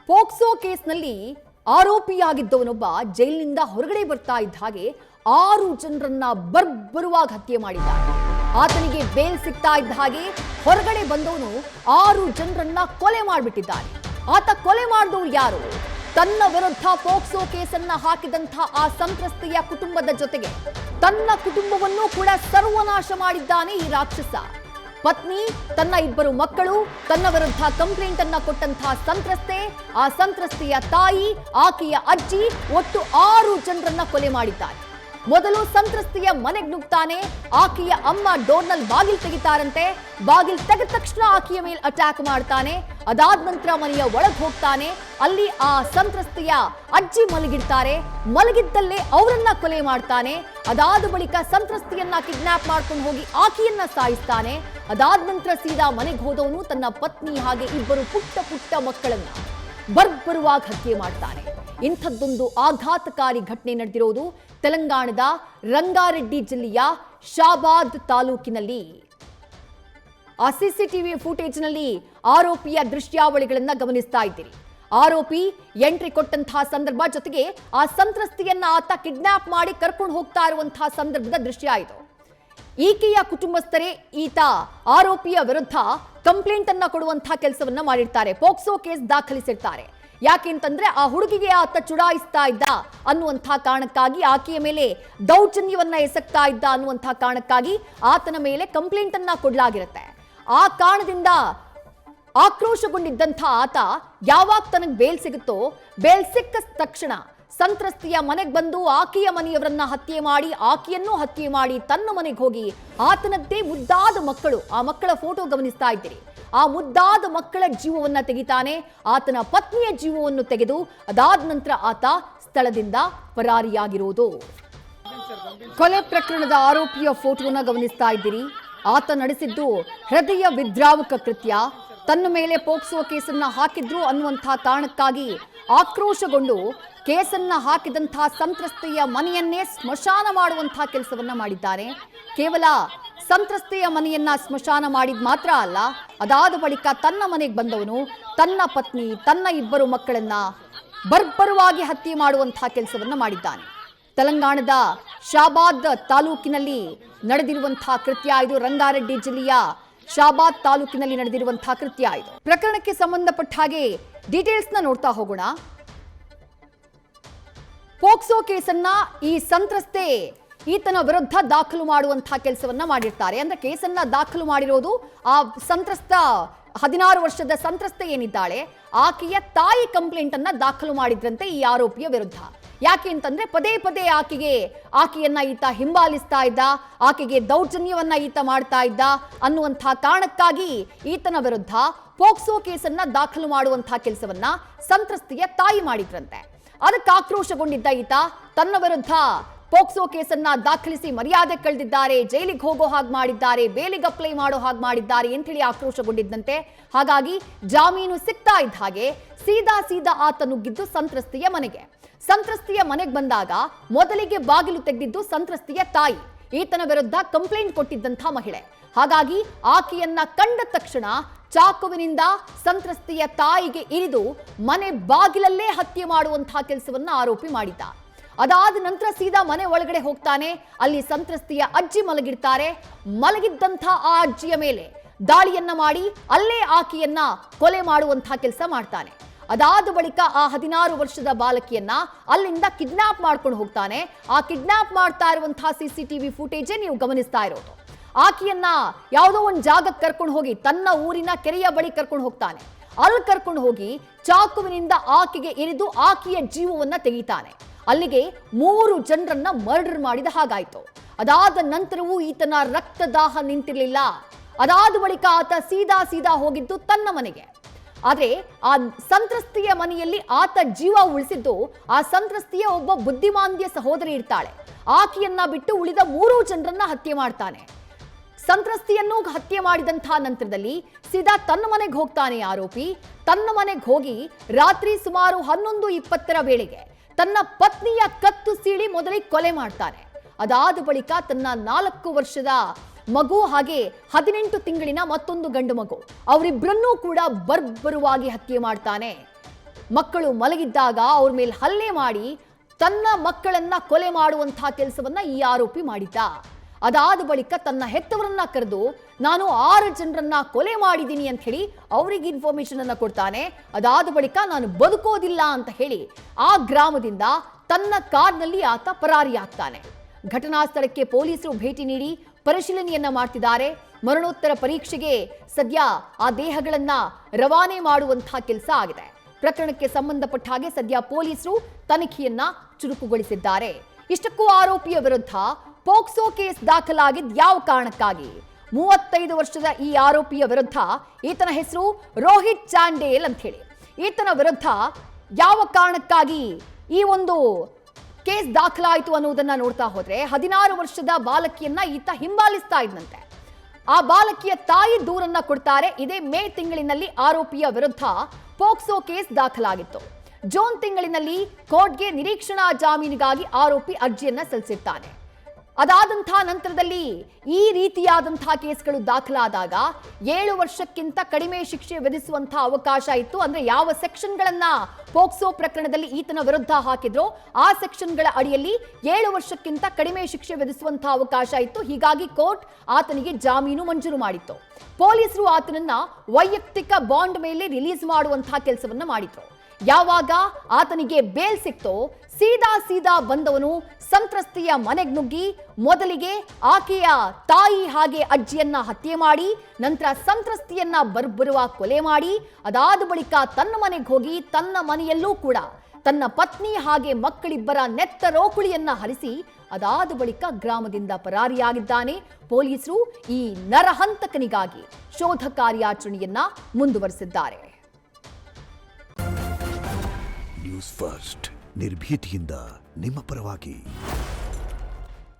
POCSO ಕೇಸ್ನಲ್ಲಿ ಆರೋಪಿಯಾಗಿದ್ದವನೊಬ್ಬ ಜೈಲಿನಿಂದ ಹೊರಗಡೆ ಬರ್ತಾ ಇದ್ದ ಹಾಗೆ 6 ಜನರನ್ನ ಬರ್ಬರುವಾಗಿ ಹತ್ಯೆ ಮಾಡಿದ್ದಾನೆ. ಆತನಿಗೆ ಬೇಲ್ ಸಿಗ್ತಾ ಇದ್ದ ಹಾಗೆ ಹೊರಗಡೆ ಬಂದವನು 6 ಜನರನ್ನ ಕೊಲೆ ಮಾಡಿಬಿಟ್ಟಿದ್ದಾನೆ. ಆತ ಕೊಲೆ ಮಾಡಿದವರು ಯಾರು? ತನ್ನ ವಿರುದ್ಧ ಪೋಕ್ಸೋ ಕೇಸನ್ನ ಹಾಕಿದಂಥ ಆ ಸಂತ್ರಸ್ತೆಯ ಕುಟುಂಬದ ಜೊತೆಗೆ ತನ್ನ ಕುಟುಂಬವನ್ನು ಕೂಡ ಸರ್ವನಾಶ ಮಾಡಿದ್ದಾನೆ ಈ ರಾಕ್ಷಸ. ಪತ್ನಿ, ತನ್ನ 2 ಮಕ್ಕಳು, ತನ್ನ ವಿರುದ್ಧ ಕಂಪ್ಲೇಂಟ್ ಅನ್ನ ಕೊಟ್ಟಂತಹ ಸಂತ್ರಸ್ತೆ, ಆ ಸಂತ್ರಸ್ತೆಯ ತಾಯಿ, ಆಕೆಯ ಅಜ್ಜಿ, ಒಟ್ಟು 6 ಜನರನ್ನ ಕೊಲೆ ಮಾಡಿದ್ದಾನೆ. ಮೊದಲು ಸಂತ್ರಸ್ತೆಯ ಮನೆಗೆ ನುಗ್ತಾನೆ. ಆಕೆಯ ಅಮ್ಮ ಡೋರ್ನಲ್ಲಿ ಬಾಗಿಲು ತೆಗಿತಾರಂತೆ. ಬಾಗಿಲು ತೆಗೆದ ತಕ್ಷಣ ಆಕೆಯ ಮೇಲೆ ಅಟ್ಯಾಕ್ ಮಾಡ್ತಾನೆ. ಅದಾದ ನಂತರ ಮನೆಯ ಒಳಗೆ ಹೋಗ್ತಾನೆ. ಅಲ್ಲಿ ಆ ಸಂತ್ರಸ್ತೆಯ ಅಜ್ಜಿ ಮಲಗಿರ್ತಾರೆ. ಮಲಗಿದ್ದಲ್ಲೇ ಅವರನ್ನ ಕೊಲೆ ಮಾಡ್ತಾನೆ. ಅದಾದ ಬಳಿಕ ಸಂತ್ರಸ್ತೆಯನ್ನ ಕಿಡ್ನಾಪ್ ಮಾಡ್ಕೊಂಡು ಹೋಗಿ ಆಕೆಯನ್ನ ಸಾಯಿಸ್ತಾನೆ. ಅದಾದ ನಂತರ ಸೀದಾ ಮನೆಗೆ ಹೋದವನು ತನ್ನ ಪತ್ನಿ ಹಾಗೆ 2 ಪುಟ್ಟ ಮಕ್ಕಳನ್ನ ಬರ್ಬರುವಾಗಿ ಹತ್ಯೆ ಮಾಡ್ತಾನೆ. ಇಂಥದ್ದೊಂದು ಆಘಾತಕಾರಿ ಘಟನೆ ನಡೆದಿರೋದು ತೆಲಂಗಾಣದ ರಂಗಾರೆಡ್ಡಿ ಜಿಲ್ಲೆಯ ಶಾಬಾದ್ ತಾಲೂಕಿನಲ್ಲಿ. ಆ ಸಿಸಿಟಿವಿ ಫುಟೇಜ್ನಲ್ಲಿ ಆರೋಪಿಯ ದೃಶ್ಯಾವಳಿಗಳನ್ನ ಗಮನಿಸ್ತಾ ಇದ್ದೀರಿ. ಆರೋಪಿ ಎಂಟ್ರಿ ಕೊಟ್ಟಂತಹ ಸಂದರ್ಭ, ಜೊತೆಗೆ ಆ ಸಂತ್ರಸ್ತೆಯನ್ನ ಆತ ಕಿಡ್ನಾಪ್ ಮಾಡಿ ಕರ್ಕೊಂಡು ಹೋಗ್ತಾ ಇರುವಂತಹ ಸಂದರ್ಭದ ದೃಶ್ಯ ಇದು. ಈಕೆಯ ಕುಟುಂಬಸ್ಥರೇ ಈತ ಆರೋಪಿಯ ವಿರುದ್ಧ ಕಂಪ್ಲೇಂಟ್ ಅನ್ನ ಕೊಡುವಂತಹ ಕೆಲಸವನ್ನ ಮಾಡಿರ್ತಾರೆ. ಪೋಕ್ಸೋ ಕೇಸ್ ದಾಖಲಿಸಿರ್ತಾರೆ. ಯಾಕೆಂತಂದ್ರೆ ಆ ಹುಡುಗಿಗೆ ಆತ ಚುಡಾಯಿಸ್ತಾ ಇದ್ದ ಅನ್ನುವಂತಹ ಕಾರಣಕ್ಕಾಗಿ, ಆಕೆಯ ಮೇಲೆ ದೌರ್ಜನ್ಯವನ್ನ ಎಸಗ್ತಾ ಇದ್ದ ಅನ್ನುವಂತಹ ಕಾರಣಕ್ಕಾಗಿ ಆತನ ಮೇಲೆ ಕಂಪ್ಲೇಂಟ್ ಅನ್ನ ಕೊಡಲಾಗಿರುತ್ತೆ. ಆ ಕಾರಣದಿಂದ ಆಕ್ರೋಶಗೊಂಡಿದ್ದಂಥ ಆತ ಯಾವಾಗ ತನಗೆ ಬೇಲ್ ಸಿಗುತ್ತೋ, ಬೇಲ್ ಸಿಕ್ಕ ತಕ್ಷಣ ಸಂತ್ರಸ್ತೆಯ ಮನೆಗೆ ಬಂದು ಆಕೆಯ ಮನೆಯವರನ್ನ ಹತ್ಯೆ ಮಾಡಿ, ಆಕೆಯನ್ನು ಹತ್ಯೆ ಮಾಡಿ ತನ್ನ ಮನೆಗೆ ಹೋಗಿ ಆತನದ್ದೇ ಮುದ್ದಾದ ಮಕ್ಕಳು, ಆ ಮಕ್ಕಳ ಫೋಟೋ ಗಮನಿಸ್ತಾ ಇದ್ದೀರಿ, ಆ ಮುದ್ದಾದ ಮಕ್ಕಳ ಜೀವವನ್ನ ತೆಗಿತಾನೆ. ಆತನ ಪತ್ನಿಯ ಜೀವವನ್ನು ತೆಗೆದು ಅದಾದ ನಂತರ ಆತ ಸ್ಥಳದಿಂದ ಪರಾರಿಯಾಗಿರೋದು. ಕೊಲೆ ಪ್ರಕರಣದ ಆರೋಪಿಯ ಫೋಟೋನ ಗಮನಿಸ್ತಾ ಇದ್ದೀರಿ. ಆತ ನಡೆಸಿದ್ದು ಹೃದಯ ವಿದ್ರಾವಕ ಕೃತ್ಯ. ತನ್ನ ಮೇಲೆ ಪೋಕ್ಸೋ ಕೇಸನ್ನ ಹಾಕಿದ್ರು ಅನ್ನುವಂತಹ ಕಾರಣಕ್ಕಾಗಿ ಆಕ್ರೋಶಗೊಂಡು ಕೇಸನ್ನ ಹಾಕಿದಂತಹ ಸಂತ್ರಸ್ತೆಯ ಮನೆಯನ್ನೇ ಸ್ಮಶಾನ ಮಾಡುವಂತಹ ಕೆಲಸವನ್ನ ಮಾಡಿದ್ದಾರೆ. ಕೇವಲ ಸಂತ್ರಸ್ತೆಯ ಮನೆಯನ್ನ ಸ್ಮಶಾನ ಮಾಡಿದ ಮಾತ್ರ ಅಲ್ಲ, ಅದಾದ ಬಳಿಕ ತನ್ನ ಮನೆಗೆ ಬಂದವನು ತನ್ನ ಪತ್ನಿ, ತನ್ನ 2 ಮಕ್ಕಳನ್ನ ಬರ್ಬರವಾಗಿ ಹತ್ಯೆ ಮಾಡುವಂತಹ ಕೆಲಸವನ್ನ ಮಾಡಿದ್ದಾನೆ. ತೆಲಂಗಾಣದ ಶಾಬಾದ್ ತಾಲೂಕಿನಲ್ಲಿ ನಡೆದಿರುವಂತಹ ಕೃತ್ಯ ಇದು. ರಂಗಾರೆಡ್ಡಿ ಜಿಲ್ಲೆಯ ಶಾಬಾದ್ ತಾಲೂಕಿನಲ್ಲಿ ನಡೆದಿರುವಂತಹ ಕೃತ್ಯ ಇದು. ಪ್ರಕರಣಕ್ಕೆ ಸಂಬಂಧಪಟ್ಟ ಹಾಗೆ ಡೀಟೇಲ್ಸ್ ನ ನೋಡ್ತಾ ಹೋಗೋಣ. ಪೋಕ್ಸೋ ಕೇಸನ್ನ ಈ ಸಂತ್ರಸ್ತೆ ಈತನ ವಿರುದ್ಧ ದಾಖಲು ಮಾಡುವಂತಹ ಕೆಲಸವನ್ನ ಮಾಡಿರ್ತಾರೆ. ಅಂದ್ರೆ ಕೇಸನ್ನ ದಾಖಲು ಮಾಡಿರೋದು ಆ ಸಂತ್ರಸ್ತ 16 ವರ್ಷದ ಸಂತ್ರಸ್ತೆ ಏನಿದ್ದಾಳೆ, ಆಕೆಯ ತಾಯಿ ಕಂಪ್ಲೇಂಟ್ ಅನ್ನ ದಾಖಲು ಮಾಡಿದ್ರಂತೆ ಈ ಆರೋಪಿಯ ವಿರುದ್ಧ. ಯಾಕೆ ಅಂತಂದ್ರೆ ಪದೇ ಆಕೆಯನ್ನ ಈತ ಹಿಂಬಾಲಿಸ್ತಾ ಇದ್ದ, ಆಕೆಗೆ ದೌರ್ಜನ್ಯವನ್ನ ಈತ ಮಾಡ್ತಾ ಇದ್ದ ಅನ್ನುವಂತಹ ಕಾರಣಕ್ಕಾಗಿ ಈತನ ವಿರುದ್ಧ ಪೋಕ್ಸೋ ಕೇಸನ್ನ ದಾಖಲು ಮಾಡುವಂತಹ ಕೆಲಸವನ್ನ ಸಂತ್ರಸ್ತೆಯ ತಾಯಿ ಮಾಡಿದ್ರಂತೆ. ಅದಕ್ಕೆ ಆಕ್ರೋಶಗೊಂಡಿದ್ದ ಈತ ತನ್ನ ವಿರುದ್ಧ ಪೋಕ್ಸೋ ಕೇಸನ್ನ ದಾಖಲಿಸಿ ಮರ್ಯಾದೆ ಕಳೆದಿದ್ದಾರೆ, ಜೈಲಿಗೆ ಹೋಗೋ ಹಾಗೆ ಮಾಡಿದ್ದಾರೆ, ಬೇಲಿಗೆ ಅಪ್ಲೈ ಮಾಡೋ ಹಾಗೆ ಮಾಡಿದ್ದಾರೆ ಅಂತ ಹೇಳಿ ಆಕ್ರೋಶಗೊಂಡಿದ್ದಂತೆ. ಹಾಗಾಗಿ ಜಾಮೀನು ಸಿಗ್ತಾ ಇದ್ದ ಹಾಗೆ ಸೀದಾ ಆತ ನುಗ್ಗಿದ್ದು ಸಂತ್ರಸ್ತೆಯ ಮನೆಗೆ. ಸಂತ್ರಸ್ತೆಯ ಮನೆಗೆ ಬಂದಾಗ ಮೊದಲಿಗೆ ಬಾಗಿಲು ತೆಗೆದಿದ್ದು ಸಂತ್ರಸ್ತೆಯ ತಾಯಿ, ಈತನ ವಿರುದ್ಧ ಕಂಪ್ಲೇಂಟ್ ಕೊಟ್ಟಿದ್ದಂಥ ಮಹಿಳೆ. ಹಾಗಾಗಿ ಆಕೆಯನ್ನ ಕಂಡ ತಕ್ಷಣ ಚಾಕುವಿನಿಂದ ಸಂತ್ರಸ್ತೆಯ ತಾಯಿಗೆ ಇರಿದು ಮನೆ ಬಾಗಿಲಲ್ಲೇ ಹತ್ಯೆ ಮಾಡುವಂತಹ ಕೆಲಸವನ್ನ ಆರೋಪಿ ಮಾಡಿದ್ದ. ಅದಾದ ನಂತರ ಸೀದಾ ಮನೆ ಒಳಗಡೆ ಹೋಗ್ತಾನೆ. ಅಲ್ಲಿ ಸಂತ್ರಸ್ತೆಯ ಅಜ್ಜಿ ಮಲಗಿರ್ತಾರೆ. ಮಲಗಿದ್ದಂಥ ಆ ಅಜ್ಜಿಯ ಮೇಲೆ ದಾಳಿಯನ್ನ ಮಾಡಿ ಅಲ್ಲೇ ಆಕೆಯನ್ನ ಕೊಲೆ ಮಾಡುವಂತಹ ಕೆಲಸ ಮಾಡ್ತಾನೆ. ಅದಾದ ಬಳಿಕ ಆ 16 ವರ್ಷದ ಬಾಲಕಿಯನ್ನ ಅಲ್ಲಿಂದ ಕಿಡ್ನಾಪ್ ಮಾಡ್ಕೊಂಡು ಹೋಗ್ತಾನೆ. ಆ ಕಿಡ್ನಾಪ್ ಮಾಡ್ತಾ ಇರುವಂತಹ ಸಿಸಿಟಿವಿ ಫುಟೇಜ್ ನೀವು ಗಮನಿಸ್ತಾ ಇರೋದು. ಆಕೆಯನ್ನ ಯಾವುದೋ ಒಂದು ಜಾಗಕ್ಕೆ ಕರ್ಕೊಂಡು ಹೋಗಿ ತನ್ನ ಊರಿನ ಕೆರೆಯ ಬಳಿ ಕರ್ಕೊಂಡು ಹೋಗ್ತಾನೆ. ಅಲ್ಲಿ ಕರ್ಕೊಂಡು ಹೋಗಿ ಚಾಕುವಿನಿಂದ ಆಕೆಗೆ ಇರಿದು ಆಕೆಯ ಜೀವವನ್ನ ತೆಗಿತಾನೆ. ಅಲ್ಲಿಗೆ 3 ಜನರನ್ನ ಮರ್ಡರ್ ಮಾಡಿದ ಹಾಗಾಯ್ತು. ಅದಾದ ನಂತರವೂ ಈತನ ರಕ್ತದಾಹ ನಿಂತಿರಲಿಲ್ಲ. ಅದಾದ ಬಳಿಕ ಆತ ಸೀದಾ ಹೋಗಿದ್ದು ತನ್ನ ಮನೆಗೆ. ಆದ್ರೆ ಆ ಸಂತ್ರಸ್ತೆಯ ಮನೆಯಲ್ಲಿ ಆತ ಜೀವ ಉಳಿಸಿದ್ದು ಆ ಸಂತ್ರಸ್ತೆಯ ಒಬ್ಬ ಬುದ್ಧಿಮಾಂದ್ಯ ಸಹೋದರಿ ಇರ್ತಾಳೆ. ಆಕೆಯನ್ನ ಬಿಟ್ಟು ಉಳಿದ 3 ಜನರನ್ನ ಹತ್ಯೆ ಮಾಡ್ತಾನೆ. ಸಂತ್ರಸ್ತೆಯನ್ನು ಹತ್ಯೆ ಮಾಡಿದಂತಹ ನಂತರದಲ್ಲಿ ಸೀದಾ ತನ್ನ ಮನೆಗೆ ಹೋಗ್ತಾನೆ ಆರೋಪಿ. ತನ್ನ ಮನೆಗೆ ಹೋಗಿ ರಾತ್ರಿ ಸುಮಾರು 11:20 ವೇಳೆಗೆ ತನ್ನ ಪತ್ನಿಯ ಕತ್ತು ಸೀಳಿ ಮೊದಲಿಗೆ ಕೊಲೆ ಮಾಡ್ತಾನೆ. ಅದಾದ ಬಳಿಕ ತನ್ನ 4 ವರ್ಷದ ಮಗು ಹಾಗೆ 18 ತಿಂಗಳಿನ ಮತ್ತೊಂದು ಗಂಡು ಮಗು ಅವರಿಬ್ಬರನ್ನೂ ಕೂಡ ಬರ್ಬರುವಾಗಿ ಹತ್ಯೆ ಮಾಡ್ತಾನೆ. ಮಕ್ಕಳು ಮಲಗಿದ್ದಾಗ ಅವ್ರ ಮೇಲೆ ಹಲ್ಲೆ ಮಾಡಿ ತನ್ನ ಮಕ್ಕಳನ್ನ ಕೊಲೆ ಮಾಡುವಂತಹ ಕೆಲಸವನ್ನ ಈ ಆರೋಪಿ ಮಾಡಿದ್ದ. ಅದಾದ ಬಳಿಕ ತನ್ನ ಹೆತ್ತವರನ್ನ ಕರೆದು ನಾನು 6 ಜನರನ್ನ ಕೊಲೆ ಮಾಡಿದ್ದೀನಿ ಅಂತ ಹೇಳಿ ಅವರಿಗೆ ಇನ್ಫಾರ್ಮೇಶನ್ ಅನ್ನ ಕೊಡ್ತಾನೆ. ಅದಾದ ಬಳಿಕ ನಾನು ಬದುಕೋದಿಲ್ಲ ಅಂತ ಹೇಳಿ ಆ ಗ್ರಾಮದಿಂದ ತನ್ನ ಕಾರ್ನಲ್ಲಿ ಆತ ಪರಾರಿಯಾಗ್ತಾನೆ. ಘಟನಾ ಸ್ಥಳಕ್ಕೆ ಪೊಲೀಸರು ಭೇಟಿ ನೀಡಿ ಪರಿಶೀಲನೆಯನ್ನ ಮಾಡ್ತಿದ್ದಾರೆ. ಮರಣೋತ್ತರ ಪರೀಕ್ಷೆಗೆ ಸದ್ಯ ಆ ದೇಹಗಳನ್ನ ರವಾನೆ ಮಾಡುವಂತಹ ಕೆಲಸ ಆಗಿದೆ. ಪ್ರಕರಣಕ್ಕೆ ಸಂಬಂಧಪಟ್ಟ ಹಾಗೆ ಸದ್ಯ ಪೊಲೀಸರು ತನಿಖೆಯನ್ನ ಚುರುಕುಗೊಳಿಸಿದ್ದಾರೆ. ಇಷ್ಟಕ್ಕೂ ಆರೋಪಿಯ ವಿರುದ್ಧ ಪೋಕ್ಸೋ ಕೇಸ್ ದಾಖಲಾಗಿದ್ದ ಯಾವ ಕಾರಣಕ್ಕಾಗಿ? 35 ವರ್ಷದ ಈ ಆರೋಪಿಯ ವಿರುದ್ಧ, ಈತನ ಹೆಸರು ರೋಹಿತ್ ಚಾಂಡೇಲ್ ಅಂತ ಹೇಳಿ, ಈತನ ವಿರುದ್ಧ ಯಾವ ಕಾರಣಕ್ಕಾಗಿ ಈ ಒಂದು ಕೇಸ್ ದಾಖಲಾಯಿತು ಅನ್ನೋದನ್ನ ನೋಡ್ತಾ ಹೋದ್ರೆ 16 ವರ್ಷದ ಬಾಲಕಿಯನ್ನ ಈತ ಹಿಂಬಾಲಿಸ್ತಾ ಇದ್ದಂತೆ. ಆ ಬಾಲಕಿಯ ತಾಯಿ ದೂರನ್ನ ಕೊಡ್ತಾರೆ. ಇದೇ ಮೇ ತಿಂಗಳಿನಲ್ಲಿ ಆರೋಪಿಯ ವಿರುದ್ಧ ಪೋಕ್ಸೋ ಕೇಸ್ ದಾಖಲಾಗಿತ್ತು. ಜೂನ್ ತಿಂಗಳಿನಲ್ಲಿ ಕೋರ್ಟ್ಗೆ ನಿರೀಕ್ಷಣಾ ಜಾಮೀನಿಗಾಗಿ ಆರೋಪಿ ಅರ್ಜಿಯನ್ನ ಸಲ್ಲಿಸಿರ್ತಾನೆ. ಅದಾದಂತಹ ನಂತರದಲ್ಲಿ ಈ ರೀತಿಯಾದಂತಹ ಕೇಸ್ಗಳು ದಾಖಲಾದಾಗ 7 ವರ್ಷಕ್ಕಿಂತ ಕಡಿಮೆ ಶಿಕ್ಷೆ ವಿಧಿಸುವಂತಹ ಅವಕಾಶ ಇತ್ತು. ಅಂದ್ರೆ ಯಾವ ಸೆಕ್ಷನ್ಗಳನ್ನ ಪೋಕ್ಸೋ ಪ್ರಕರಣದಲ್ಲಿ ಈತನ ವಿರುದ್ಧ ಹಾಕಿದ್ರೋ ಆ ಸೆಕ್ಷನ್ಗಳ ಅಡಿಯಲ್ಲಿ 7 ವರ್ಷಕ್ಕಿಂತ ಕಡಿಮೆ ಶಿಕ್ಷೆ ವಿಧಿಸುವಂತಹ ಅವಕಾಶ ಇತ್ತು. ಹೀಗಾಗಿ ಕೋರ್ಟ್ ಆತನಿಗೆ ಜಾಮೀನು ಮಂಜೂರು ಮಾಡಿತ್ತು. ಪೊಲೀಸರು ಆತನನ್ನ ವೈಯಕ್ತಿಕ ಬಾಂಡ್ ಮೇಲೆ ರಿಲೀಸ್ ಮಾಡುವಂತಹ ಕೆಲಸವನ್ನ ಮಾಡಿದ್ರು. ಯಾವಾಗ ಆತನಿಗೆ ಬೇಲ್ ಸಿಕ್ತೋ ಸೀದಾ ಬಂದವನು ಸಂತ್ರಸ್ತೆಯ ಮನೆಗೆ ನುಗ್ಗಿ ಮೊದಲಿಗೆ ಆಕೆಯ ತಾಯಿ ಹಾಗೆ ಅಜ್ಜಿಯನ್ನ ಹತ್ಯೆ ಮಾಡಿ ನಂತರ ಸಂತ್ರಸ್ತೆಯನ್ನ ಬರ್ಬರವಾಗಿ ಕೊಲೆ ಮಾಡಿ ಅದಾದ ಬಳಿಕ ತನ್ನ ಮನೆಗೆ ಹೋಗಿ ತನ್ನ ಮನೆಯಲ್ಲೂ ಕೂಡ ತನ್ನ ಪತ್ನಿ ಹಾಗೆ ಮಕ್ಕಳಿಬ್ಬರ ನೆತ್ತರೋಕುಳಿಯನ್ನ ಹರಿಸಿ ಅದಾದ ಬಳಿಕ ಗ್ರಾಮದಿಂದ ಪರಾರಿಯಾಗಿದ್ದಾನೆ. ಪೊಲೀಸರು ಈ ನರಹಂತಕನಿಗಾಗಿ ಶೋಧ ಕಾರ್ಯಾಚರಣೆಯನ್ನ ಮುಂದುವರೆಸಿದ್ದಾರೆ. ನ್ಯೂಸ್ ಫಸ್ಟ್ ನಿರ್ಭೀತಿಯಿಂದ ನಿಮ್ಮ ಪರವಾಗಿ.